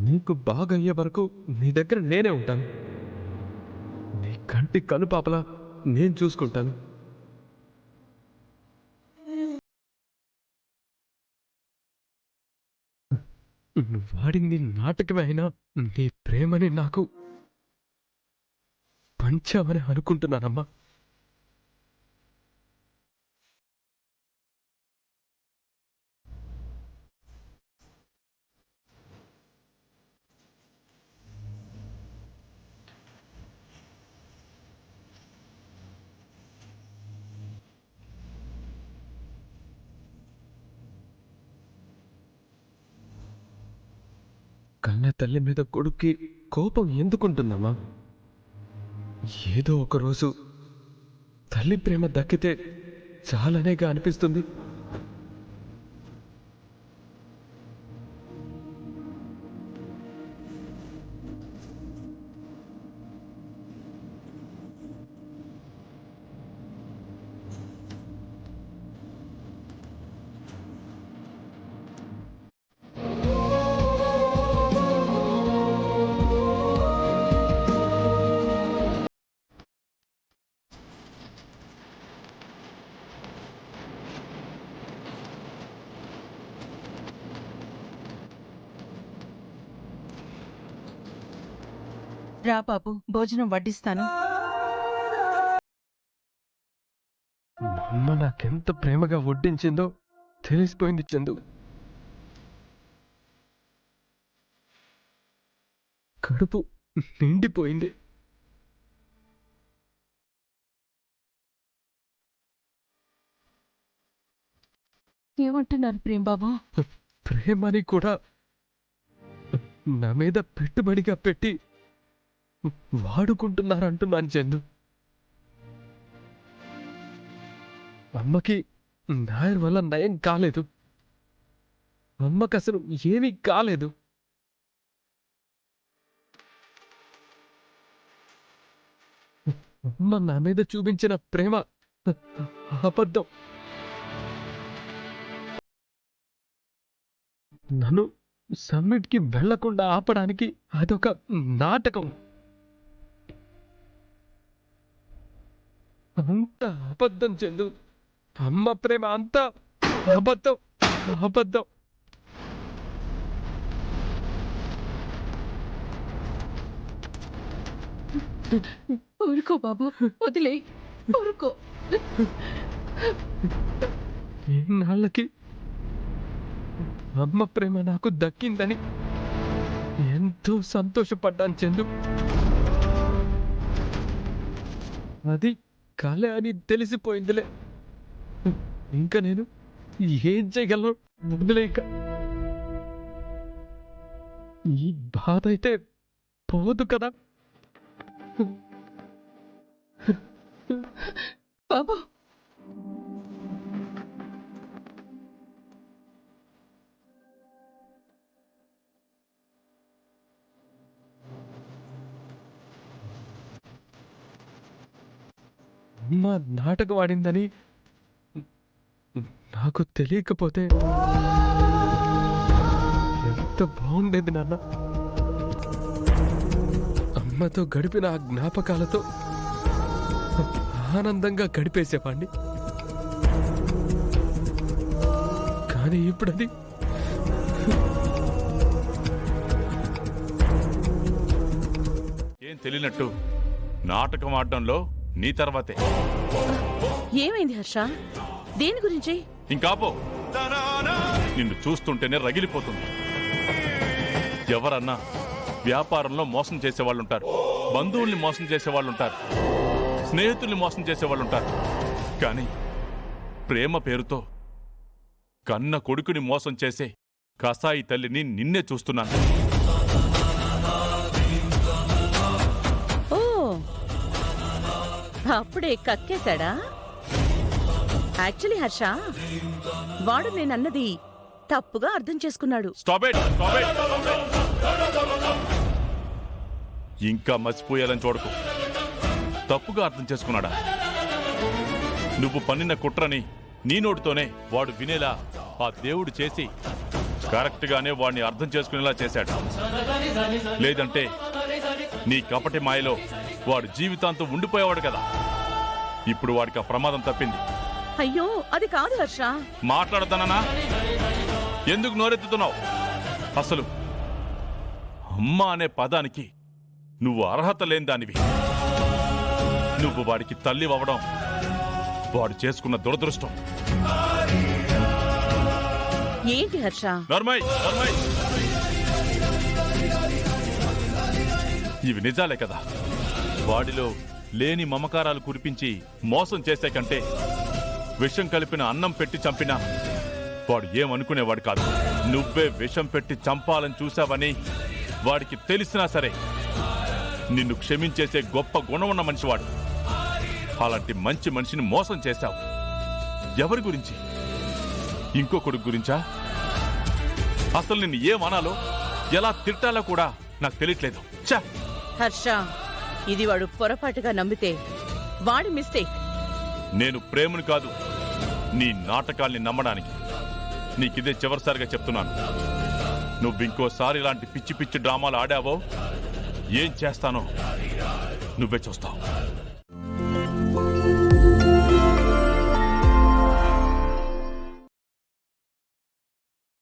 నీకు బాగయ్యే వరకు నీ దగ్గర నేనే ఉంటాను. నీ కంటి కనుపాపలా నేను చూసుకుంటాను. వాడింది నాటకమే అయినా నీ ప్రేమని నాకు పంచామని అనుకుంటున్నానమ్మా. కన్న తల్లి మీద కొడుక్కి కోపం ఎందుకుంటుందమ్మా? ఏదో ఒకరోజు తల్లి ప్రేమ దక్కితే చాలనేగా అనిపిస్తుంది. రా బాబు, భోజనం వడ్డిస్తాను. మా అమ్మ నాకెంత ప్రేమగా వడ్డించిందో తెలిసిపోయింది చందు. కడుపు నిండిపోయింది. ఏమంటున్నారు ప్రేమ్ బాబు? ప్రేమని కూడా నా మీద పెట్టుబడిగా పెట్టి వాడుకుంటున్నారంటున్నాను చందు. అమ్మకి నాయర్ వల్ల నయం కాలేదు. అమ్మకి అసలు ఏమీ కాలేదు. అమ్మ నా మీద చూపించిన ప్రేమ అబద్ధం. నన్ను సమ్మిట్కి వెళ్లకుండా ఆపడానికి అదొక నాటకం. అంత అబద్ధం చందు. అమ్మ ప్రేమ అంతా అబద్ధం, అబద్ధం. ఊరుకో బాబు, వదిలే, ఊరుకో. ఎన్నాళ్ళకి అమ్మ ప్రేమ నాకు దక్కిందని ఎంతో సంతోషపడ్డాను చందు. అది కళ అని తెలిసిపోయిందిలే. ఇంకా నేను ఏం చేయగలను? వదిలేక ఈ బాధ అయితే పోదు కదా. బాబు, అమ్మ నాటకం ఆడిందని నాకు తెలియకపోతే ఎంత బాగుండేది నాన్న. అమ్మతో గడిపిన ఆ జ్ఞాపకాలతో ఆనందంగా గడిపేసేవాణ్ణి. కానీ ఇప్పుడది ఏం తెలియనట్టు నాటకం ఆడడంలో నీ తర్వాతే. ఏమైంది హర్ష? దేని గురించి? ఇంకాపో, నిన్ను చూస్తుంటేనే రగిలిపోతుంది. ఎవరన్నా వ్యాపారంలో మోసం చేసేవాళ్ళుంటారు, బంధువుల్ని మోసం చేసేవాళ్ళుంటారు, స్నేహితుల్ని మోసం చేసేవాళ్ళుంటారు. కానీ ప్రేమ పేరుతో కన్న కొడుకుని మోసం చేసే కసాయి తల్లిని నిన్నే చూస్తున్నాను. ఓ, అప్పుడే కక్కేశాడా? యాక్చువల్లీ హర్ష, వాడు నేనన్నది తప్పుగా అర్థం చేసుకున్నాడు. Stop it, stop it. ఇంకా మర్చిపోయాలని చూడకు. తప్పుగా అర్థం చేసుకున్నాడా? నువ్వు పన్నిన కుట్రని నీ నోటితోనే వాడు వినేలా ఆ దేవుడు చేసి కరెక్ట్ గానే వాడిని అర్థం చేసుకునేలా చేశాడు. లేదంటే నీ కపటి మాయలో వాడు జీవితాంతం ఉండిపోయేవాడు కదా. ఇప్పుడు వాడికి ఆ ప్రమాదం తప్పింది. అయ్యో అది కాదు హర్ష. మాట్లాడతానా? ఎందుకు నోరెత్తుతున్నావు? అసలు అమ్మ అనే పదానికి నువ్వు అర్హత లేని దానివి. నువ్వు వాడికి తల్లి అవ్వడం వాడు చేసుకున్న దురదృష్టం. ఏంటి హర్ష? నర్మయ్, నర్మయ్. ఇవి నిజాలే కదా. వాడిలో లేని మమకారాలు కురిపించి మోసం చేసే కంటే విషం కలిపిన అన్నం పెట్టి చంపినా వాడు ఏమనుకునేవాడు కాదు. నువ్వే విషం పెట్టి చంపాలని చూశావని వాడికి తెలిసినా సరే నిన్ను క్షమించేసే గొప్ప గుణం ఉన్న మనిషివాడు. అలాంటి మంచి మనిషిని మోసం చేశావు. ఎవరి గురించి? ఇంకో కొడుకు గురించా? అసలు నిన్ను ఏమనాలో ఎలా తిట్టాలో కూడా నాకు తెలియట్లేదు. ఛా! హర్ష, ఇది వాడు పొరపాటుగా నమ్మితే వాడి మిస్టేక్. నేను ప్రేమను కాదు నీ నాటకాల్ని నమ్మడానికి నీకిదే చివరిసారిగా చెప్తున్నాను. నువ్వింకోసారి ఇలాంటి పిచ్చి పిచ్చి డ్రామాలు ఆడావో ఏం చేస్తానో నువ్వే చూస్తావు.